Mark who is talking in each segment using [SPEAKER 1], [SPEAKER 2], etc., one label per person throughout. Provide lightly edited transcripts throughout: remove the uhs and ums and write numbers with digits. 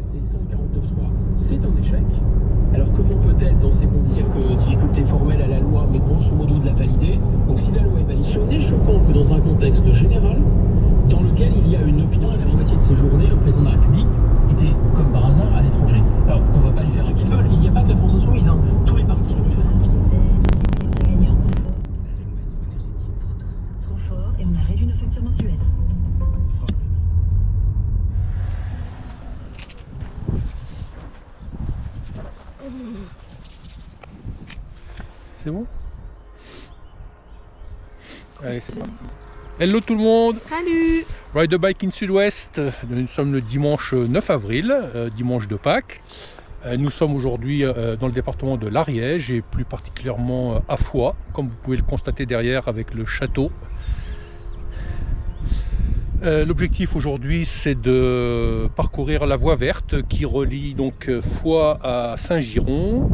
[SPEAKER 1] passer sans 49.3, c'est un échec. Alors comment peut-elle, dans ces conditions, quelques difficultés formelles à la loi, mais grosso modo de la valider? Donc si la loi est validée, il est choquant que dans un contexte général, dans lequel il y a une opinion, à la moitié de ces journées, le président de la République était, comme par hasard, à l'étranger. Alors, on va pas lui faire ce qu'ils veulent. Il n'y a pas que la France Insoumise, hein. Tous les partis.
[SPEAKER 2] Je disais, gagner en confort. Rénovation énergétique pour tous. Trop fort et on a réduit nos factures mensuelles.
[SPEAKER 3] C'est bon? Allez, c'est parti. Hello tout le monde!
[SPEAKER 4] Salut!
[SPEAKER 3] Ride a Bike in Sud-Ouest. Nous sommes le dimanche 9 avril, dimanche de Pâques. Nous sommes aujourd'hui dans le département de l'Ariège et plus particulièrement à Foix, comme vous pouvez le constater derrière avec le château. L'objectif aujourd'hui, c'est de parcourir la voie verte qui relie donc Foix à Saint-Giron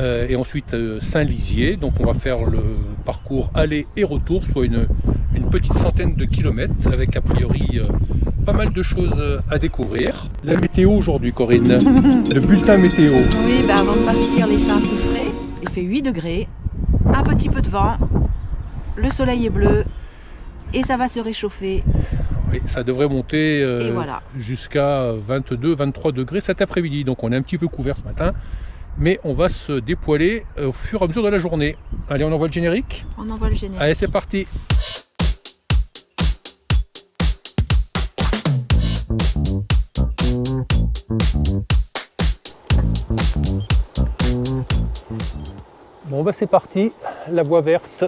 [SPEAKER 3] et ensuite Saint-Lizier. Donc on va faire le parcours aller et retour, soit une petite centaine de kilomètres avec a priori pas mal de choses à découvrir. La météo aujourd'hui, Corinne, le bulletin météo.
[SPEAKER 4] Oui, avant de partir, les temps tout frais. Il fait 8 degrés, un petit peu de vent, le soleil est bleu et ça va se réchauffer.
[SPEAKER 3] Oui, ça devrait monter
[SPEAKER 4] voilà.
[SPEAKER 3] jusqu'à 22-23 degrés cet après-midi. Donc on est un petit peu couvert ce matin, mais on va se dépoiler au fur et à mesure de la journée. Allez, on envoie le générique?
[SPEAKER 4] On envoie le générique.
[SPEAKER 3] Allez, c'est parti! Bon, bah c'est parti, la voie verte,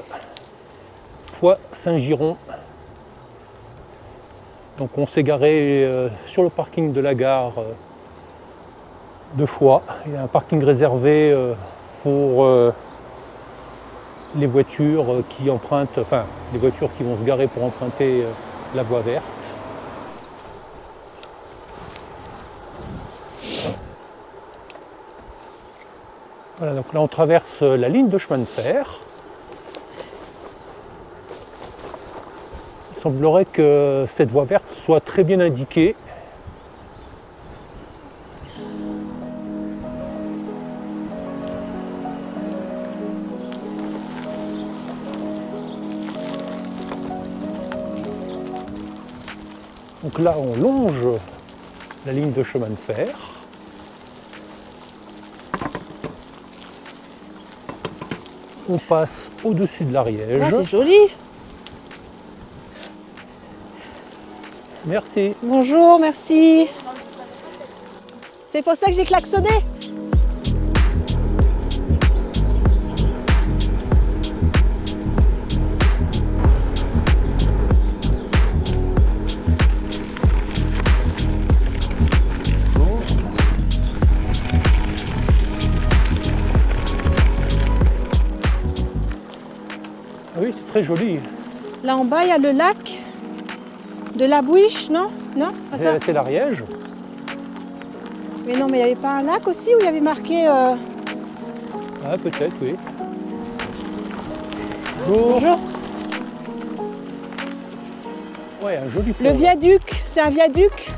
[SPEAKER 3] Foix Saint-Giron. Donc on s'est garé sur le parking de la gare de Foix. Il y a un parking réservé pour les voitures qui empruntent, enfin les voitures qui vont se garer pour emprunter la voie verte. Voilà, donc là on traverse la ligne de chemin de fer. Il semblerait que cette voie verte soit très bien indiquée. Donc là on longe la ligne de chemin de fer. On passe au-dessus de l'Ariège.
[SPEAKER 4] Ah, c'est joli!
[SPEAKER 3] Merci.
[SPEAKER 4] Bonjour, merci. C'est pour ça que j'ai klaxonné.
[SPEAKER 3] Ah oui, c'est très joli.
[SPEAKER 4] Là en bas, il y a le lac de la Bouiche, non? Non, c'est pas ça?
[SPEAKER 3] C'est l'Ariège.
[SPEAKER 4] Mais non, mais il n'y avait pas un lac aussi où il y avait marqué...
[SPEAKER 3] Ah, peut-être, oui.
[SPEAKER 4] Bonjour.
[SPEAKER 3] Ouais, un joli pont.
[SPEAKER 4] Le viaduc, c'est un viaduc?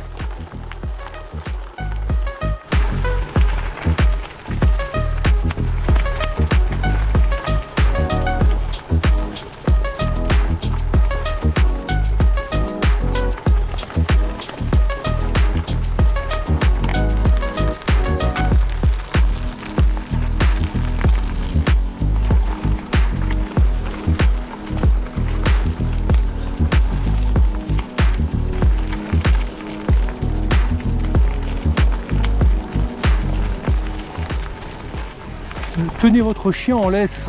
[SPEAKER 3] Tenez votre chien en laisse.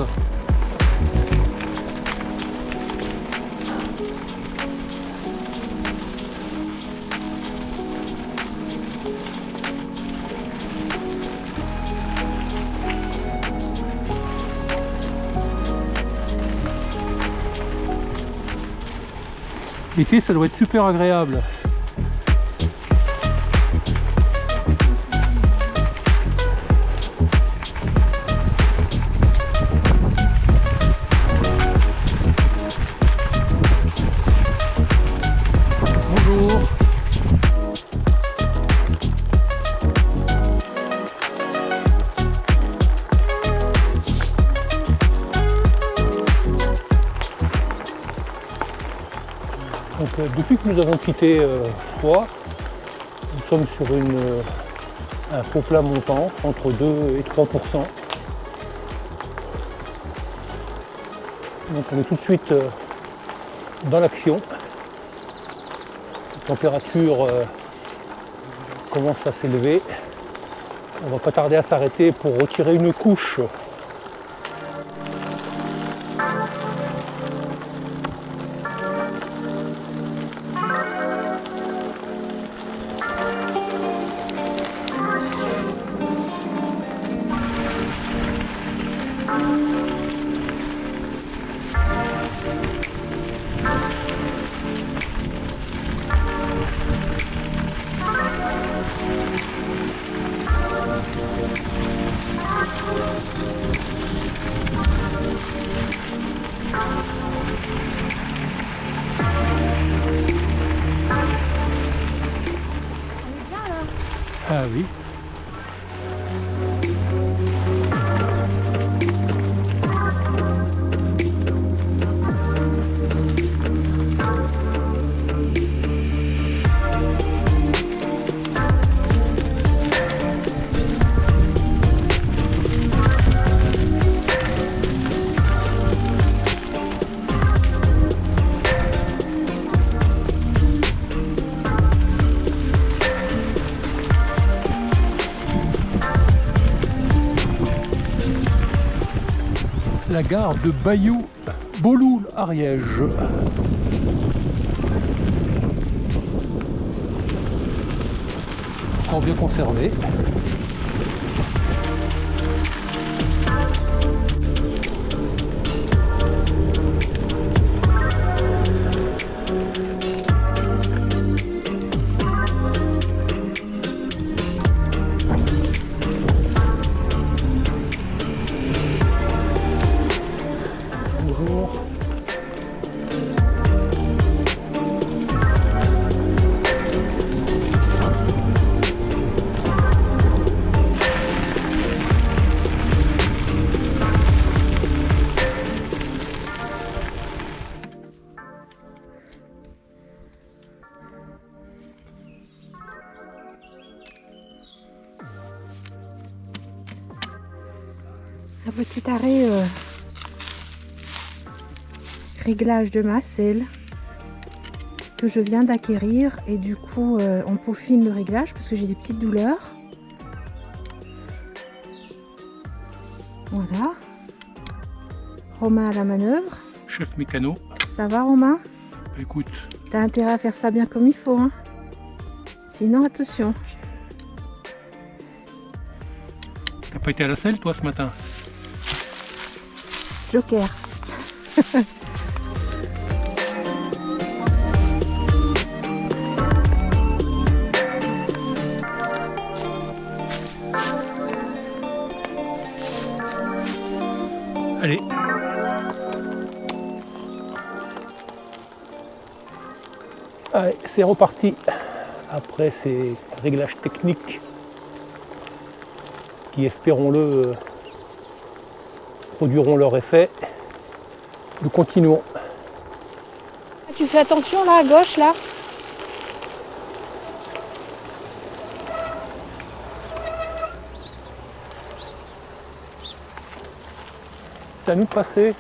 [SPEAKER 3] L'été, ça doit être super agréable. Bonjour. depuis que nous avons quitté Foix, nous sommes sur un faux plat montant entre 2 et 3%. Donc on est tout de suite dans l'action. La température commence à s'élever. On va pas tarder à s'arrêter pour retirer une couche. Ah oui. La gare de Bailloux-Boloul-Ariège. Encore bien conservé. Bonjour.
[SPEAKER 5] Un petit arrêt réglage de ma selle que je viens d'acquérir et du coup on peaufine le réglage parce que j'ai des petites douleurs. Voilà. Romain à la manœuvre.
[SPEAKER 3] Chef mécano.
[SPEAKER 5] Ça va Romain?
[SPEAKER 3] Écoute.
[SPEAKER 5] T'as intérêt à faire ça bien comme il faut, hein. Sinon attention.
[SPEAKER 3] T'as pas été à la selle toi ce matin?
[SPEAKER 5] Joker.
[SPEAKER 3] Allez. Allez, c'est reparti. Après ces réglages techniques qui, espérons-le, produiront leur effet. Nous continuons.
[SPEAKER 5] Tu fais attention là à gauche là.
[SPEAKER 3] C'est à nous de passer.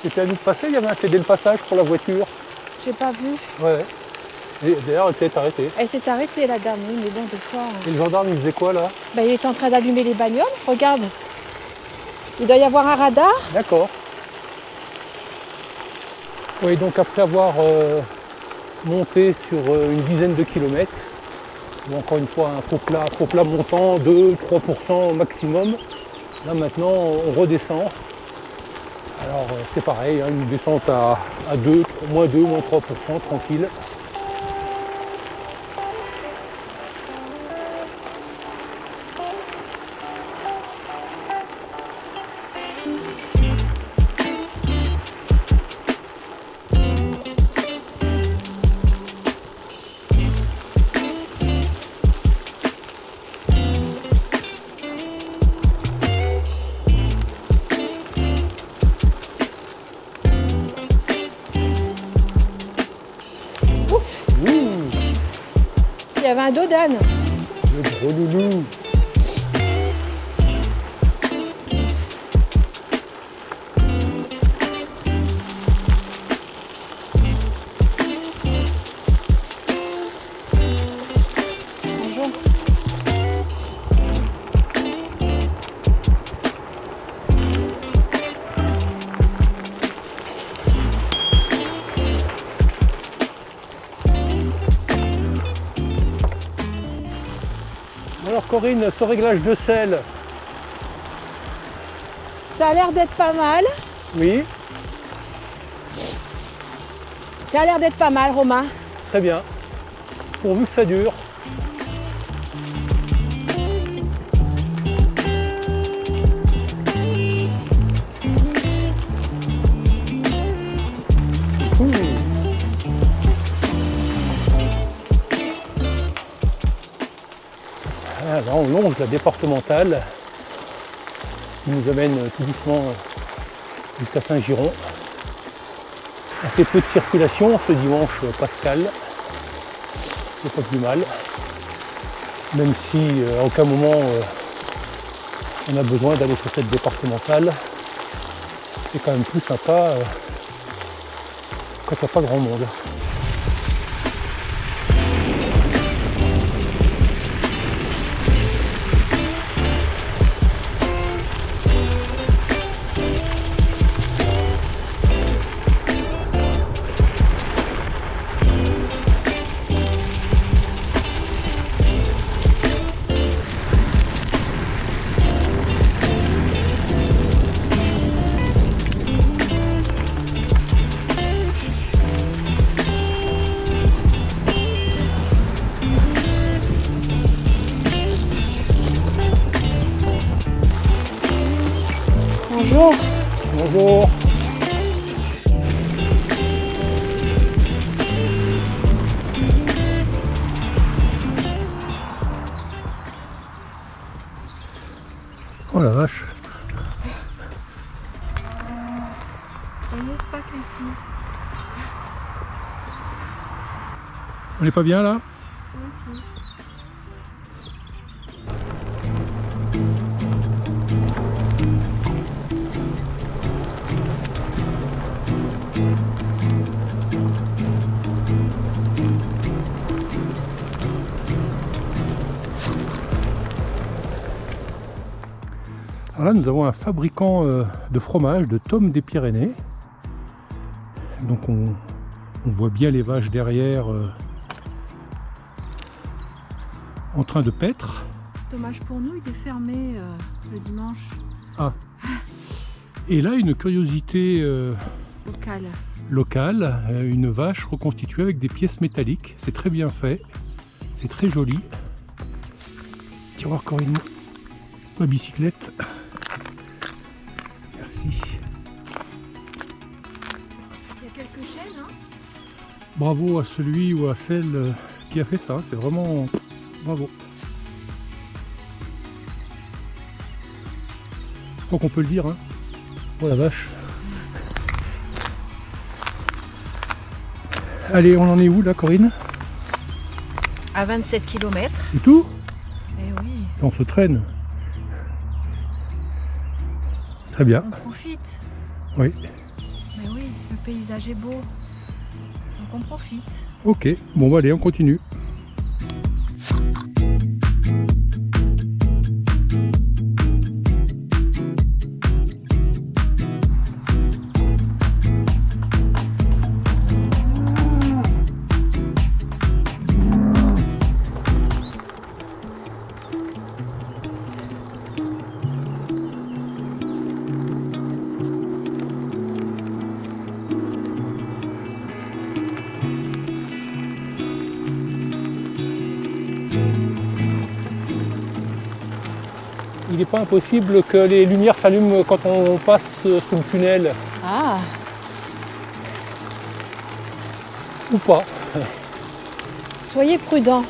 [SPEAKER 3] C'était à nous de passer, il y avait un cédé le passage pour la voiture.
[SPEAKER 5] J'ai pas vu.
[SPEAKER 3] Ouais. Et d'ailleurs, elle s'est arrêtée.
[SPEAKER 5] Elle s'est arrêtée la dame, oui, mais bon, des fois.
[SPEAKER 3] Et le gendarme, il faisait quoi là?
[SPEAKER 5] Bah, il est en train d'allumer les bagnoles, regarde. Il doit y avoir un radar.
[SPEAKER 3] D'accord. Oui, donc après avoir monté sur une dizaine de kilomètres, ou encore une fois un faux plat montant, 2-3% maximum, là maintenant on redescend. Alors c'est pareil, hein, une descente à 2, moins 2, moins 3%, tranquille.
[SPEAKER 5] y avait un dos d'âne.
[SPEAKER 3] Le gros loulou.
[SPEAKER 5] Bonjour.
[SPEAKER 3] Alors Corinne, ce réglage de sel,
[SPEAKER 5] Ça a l'air d'être pas mal.
[SPEAKER 3] oui,
[SPEAKER 5] Ça a l'air d'être pas mal, Romain.
[SPEAKER 3] très bien. Pourvu que ça dure. Ah, là, on longe la départementale qui nous amène tout doucement jusqu'à Saint-Giron. Assez peu de circulation ce dimanche pascal, c'est pas plus mal, même si à aucun moment on a besoin d'aller sur cette départementale, c'est quand même plus sympa quand il n'y a pas grand monde.
[SPEAKER 5] Bonjour.
[SPEAKER 3] Bonjour. Oh la vache. On n'est pas bien là? Alors là, nous avons un fabricant de fromage de Tom des Pyrénées. Donc on voit bien les vaches derrière en train de paître.
[SPEAKER 5] Dommage pour nous, il est fermé le dimanche.
[SPEAKER 3] Ah. Et là, une curiosité locale, une vache reconstituée avec des pièces métalliques. C'est très bien fait, c'est très joli. Tiens, voir Corinne, ma bicyclette. Merci.
[SPEAKER 5] Il y a quelques chaînes, hein?
[SPEAKER 3] Bravo à celui ou à celle qui a fait ça, c'est vraiment bravo. Je crois qu'on peut le dire, hein. Oh la vache. Allez, on en est où là, Corinne?
[SPEAKER 4] À 27 km.
[SPEAKER 3] C'est tout?
[SPEAKER 4] Eh oui,
[SPEAKER 3] On se traîne. Très bien.
[SPEAKER 4] on profite.
[SPEAKER 3] Oui.
[SPEAKER 4] Mais oui, le paysage est beau. Donc on profite.
[SPEAKER 3] Ok. Bon, bah, allez, on continue. Il n'est pas impossible que les lumières s'allument quand on passe sous le tunnel,
[SPEAKER 5] Ah,
[SPEAKER 3] ou pas.
[SPEAKER 5] soyez prudents.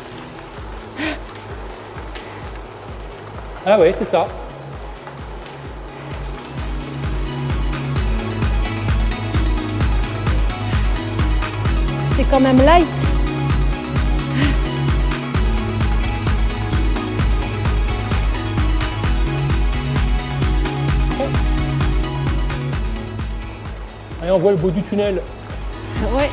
[SPEAKER 3] Ah ouais, c'est ça.
[SPEAKER 5] C'est quand même light.
[SPEAKER 3] Allez, on voit le bout du tunnel.
[SPEAKER 4] Ouais.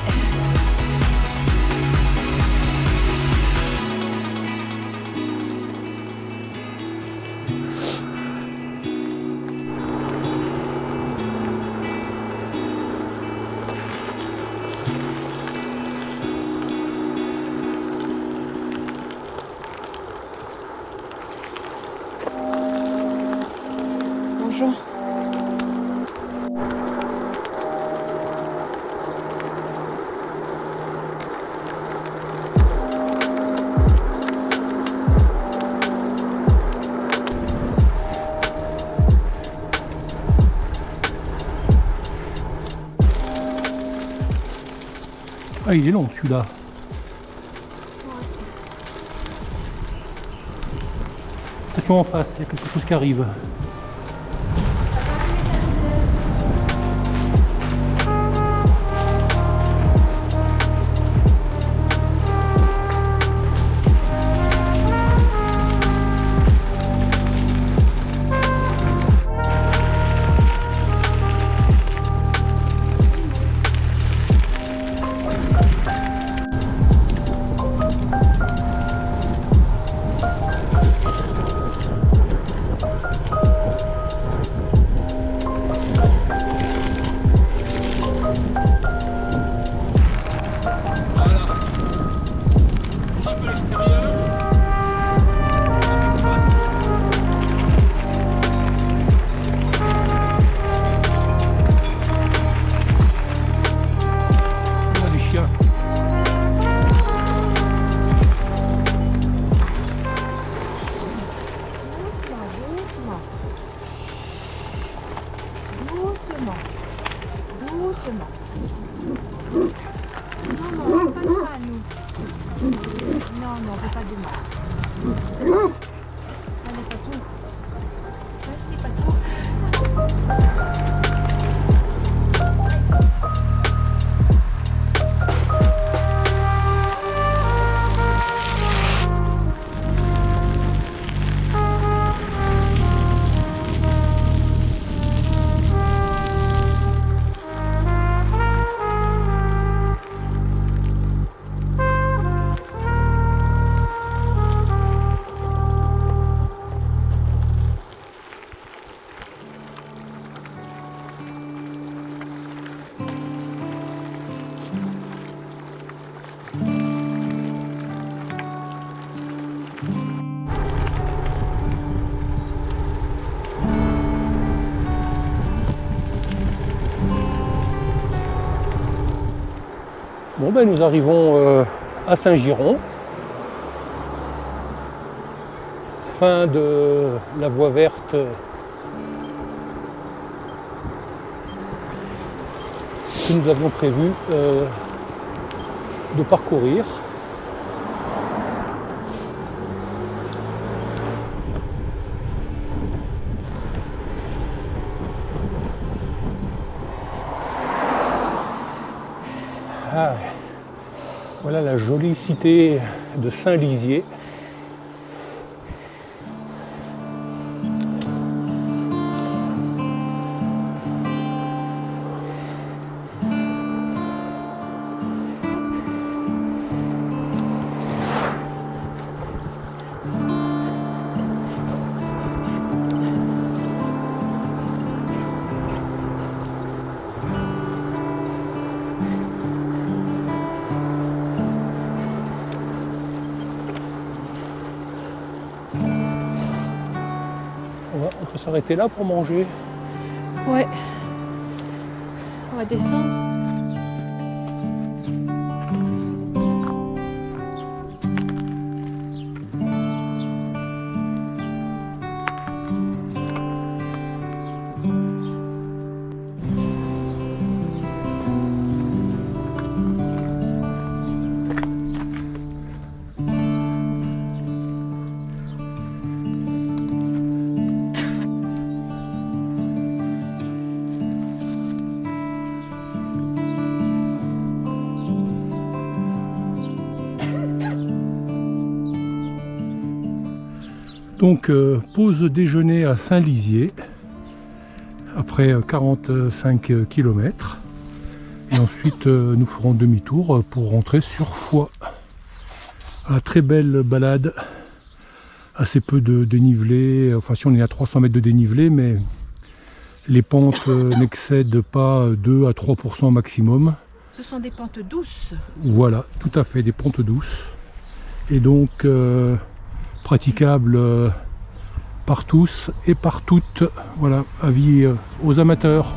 [SPEAKER 4] Bonjour.
[SPEAKER 3] Ah, il est long celui-là. Attention en face, il y a quelque chose qui arrive.
[SPEAKER 5] Doucement. Non, pas de mal, nous. Non, on fait pas de mal. Allez, pas tout. Merci, pas tout.
[SPEAKER 3] Bon ben nous arrivons à Saint-Giron, fin de la voie verte que nous avions prévu de parcourir. Ah, voilà la jolie cité de Saint-Lizier. On peut s'arrêter là pour manger.
[SPEAKER 5] Ouais. On va descendre.
[SPEAKER 3] Donc pause déjeuner à Saint-Lizier après 45 km. Et ensuite, nous ferons demi-tour pour rentrer sur Foix. Une très belle balade, assez peu de dénivelé. Enfin, si on est à 300 mètres de dénivelé, mais les pentes n'excèdent pas 2 à 3% maximum.
[SPEAKER 5] Ce sont des pentes douces.
[SPEAKER 3] Voilà, tout à fait, des pentes douces. Et donc, praticables par tous et par toutes. Voilà, avis aux amateurs.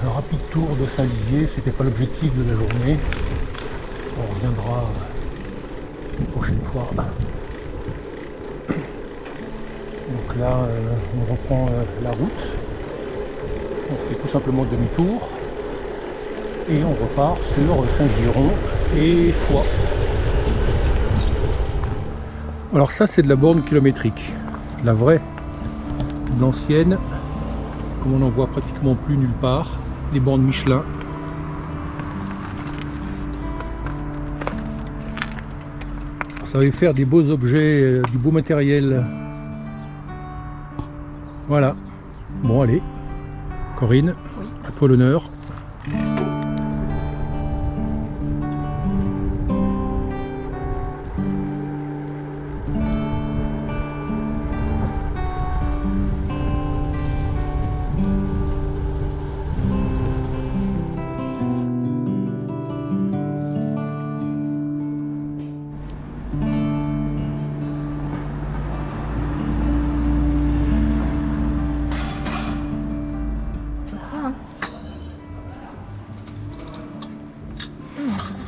[SPEAKER 3] Un rapide tour de Saint-Lizier, c'était pas l'objectif de la journée. On reviendra une prochaine fois. Donc là, on reprend la route. On fait tout simplement demi-tour et on repart sur Saint-Giron et Foix. Alors ça, c'est de la borne kilométrique, la vraie, l'ancienne. Comme on n'en voit pratiquement plus nulle part, les bornes Michelin. Ça va faire des beaux objets, du beau matériel. Voilà. Bon, allez, Corinne, oui. À toi l'honneur.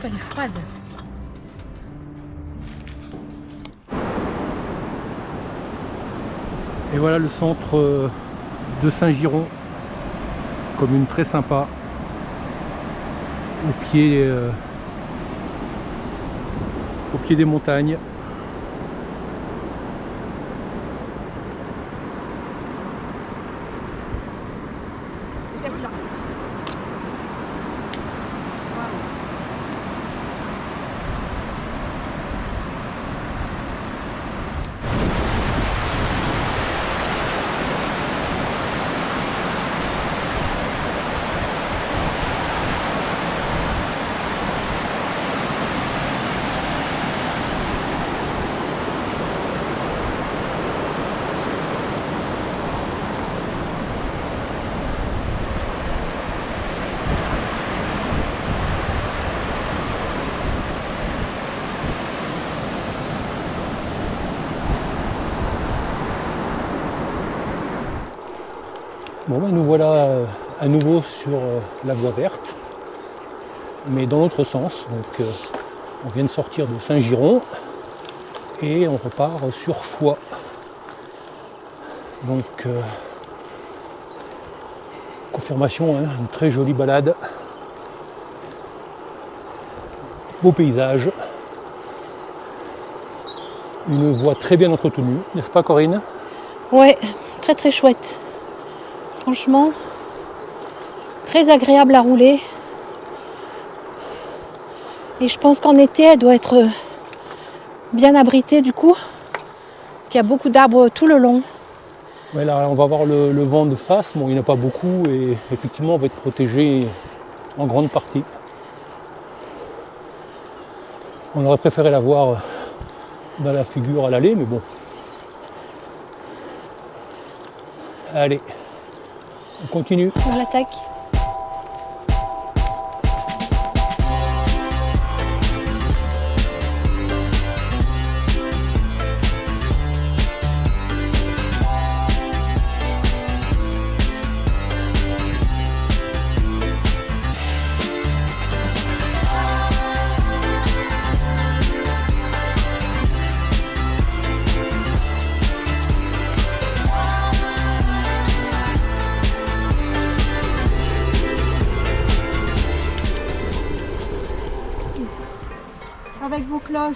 [SPEAKER 5] Elle est froide.
[SPEAKER 3] Et voilà le centre de Saint-Giron, commune très sympa, au pied des montagnes. Bon ben nous voilà à nouveau sur la voie verte, mais dans l'autre sens. Donc on vient de sortir de Saint-Giron et on repart sur Foix. Donc confirmation, hein, une très jolie balade, beau paysage, une voie très bien entretenue, n'est-ce pas Corinne?
[SPEAKER 5] Ouais, très très chouette. Franchement, très agréable à rouler. Et je pense qu'en été, elle doit être bien abritée du coup, parce qu'il y a beaucoup d'arbres tout le long.
[SPEAKER 3] Ouais, là, on va avoir le vent de face, bon, il n'y en a pas beaucoup et effectivement on va être protégé en grande partie. On aurait préféré la voir dans la figure à l'aller, mais bon. Allez. On continue.
[SPEAKER 5] On l'attaque. avec vos cloches.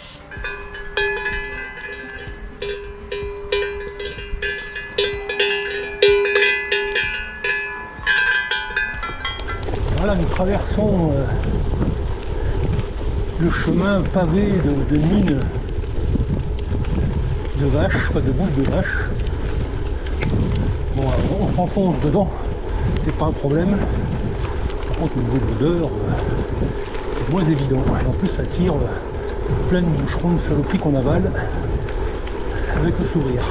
[SPEAKER 3] Voilà, nous traversons le chemin pavé de mines de vaches, pas de bouches de vaches. Bon, on s'enfonce dedans, c'est pas un problème. Par contre, au niveau de l'odeur, c'est moins évident. Et en plus, ça tire plein de boucherons de saloperies qu'on avale avec le sourire.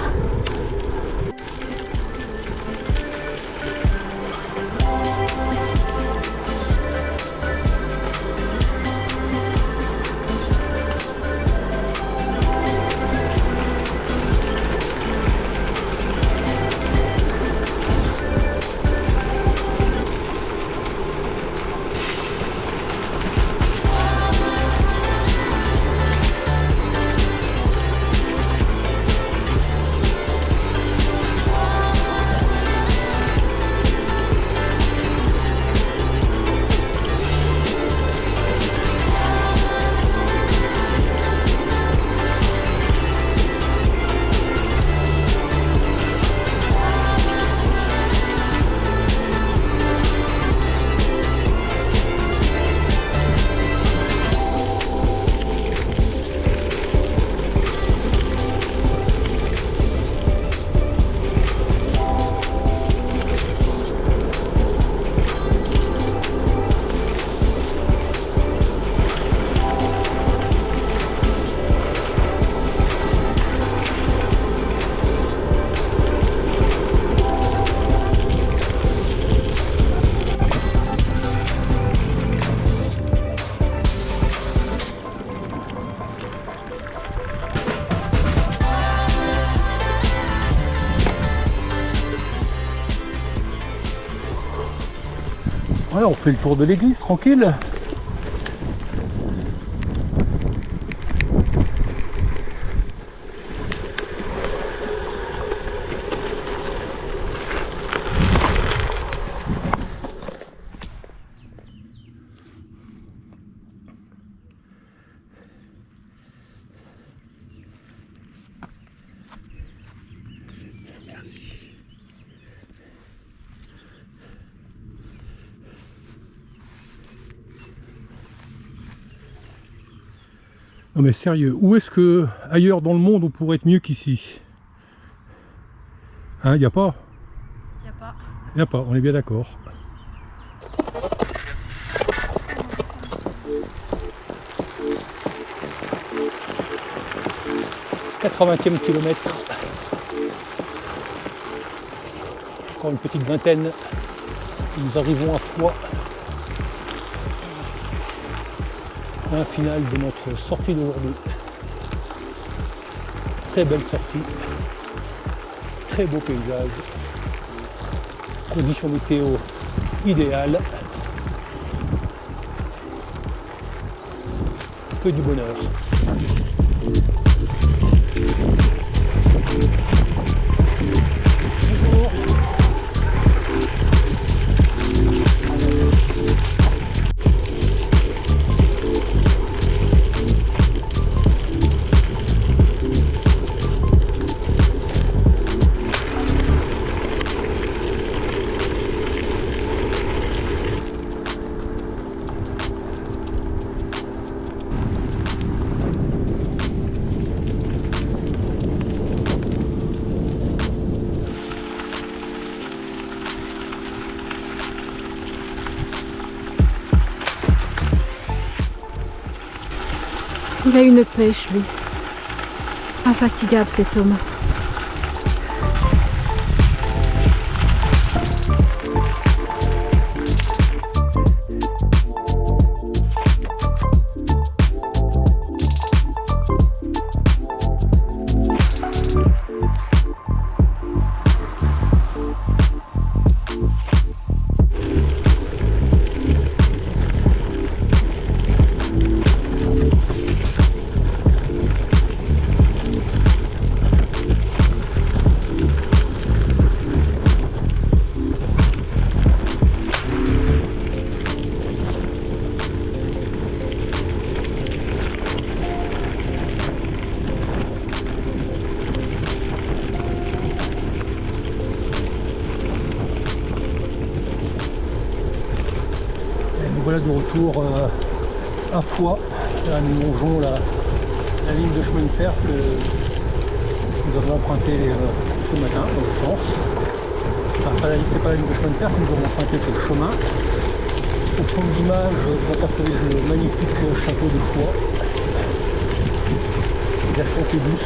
[SPEAKER 3] Voilà, on fait le tour de l'église, tranquille.
[SPEAKER 1] Merci.
[SPEAKER 3] Non mais sérieux, où est-ce que ailleurs dans le monde on pourrait être mieux qu'ici? Hein, y a pas?
[SPEAKER 5] Y a pas.
[SPEAKER 3] Y a pas, on est bien d'accord. « 80e kilomètre. Encore une petite vingtaine. Nous arrivons à Foix. Un final de notre sortie d'aujourd'hui. Très belle sortie, très beau paysage, conditions météo idéales, que du bonheur.
[SPEAKER 5] Il a une pêche, lui. Infatigable, cet homme.
[SPEAKER 3] voilà de retour à Foix. Là, nous longeons la ligne de chemin de fer que nous avons emprunté ce matin dans le sens. Enfin, c'est pas la ligne de chemin de fer que nous avons emprunté, c'est le chemin. Au fond de l'image, vous apercevez le magnifique château de Foix. Gaston Phébus.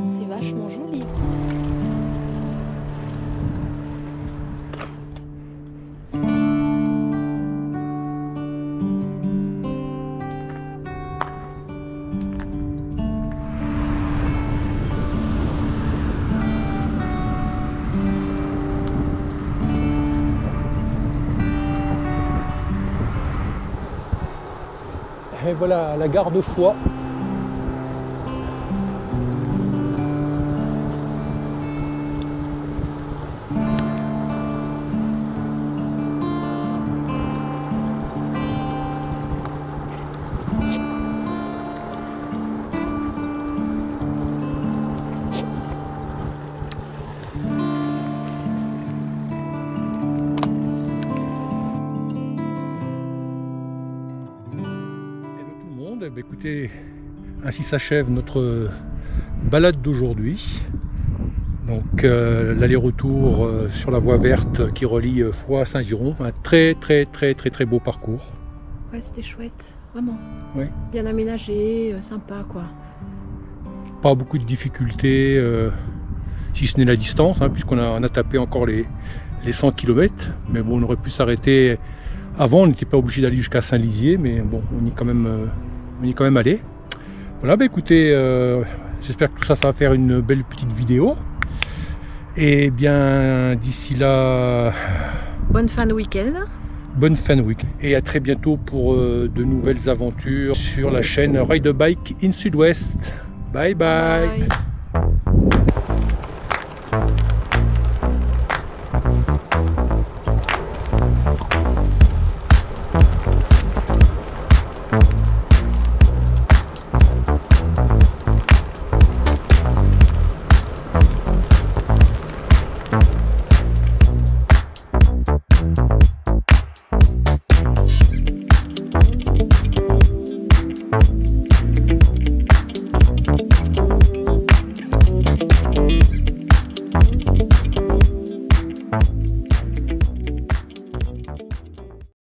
[SPEAKER 5] C'est vachement joli.
[SPEAKER 3] Et voilà la gare de Foix. Écoutez, ainsi s'achève notre balade d'aujourd'hui. Donc l'aller-retour sur la voie verte qui relie Foix à Saint-Giron. Un très beau parcours.
[SPEAKER 5] Ouais, c'était chouette, vraiment.
[SPEAKER 3] Oui.
[SPEAKER 5] Bien aménagé, sympa quoi.
[SPEAKER 3] Pas beaucoup de difficultés, si ce n'est la distance, hein, puisqu'on a tapé encore les 100 km. Mais bon, on aurait pu s'arrêter avant, on n'était pas obligé d'aller jusqu'à Saint-Lizier, mais bon, on y est quand même allé. Voilà, bah écoutez, j'espère que tout ça va faire une belle petite vidéo. Et bien d'ici là,
[SPEAKER 5] Bonne fin de week-end.
[SPEAKER 3] bonne fin de week-end. Et à très bientôt pour de nouvelles aventures sur la chaîne Ride a Bike in Sud-Ouest. Bye bye.
[SPEAKER 5] Bye.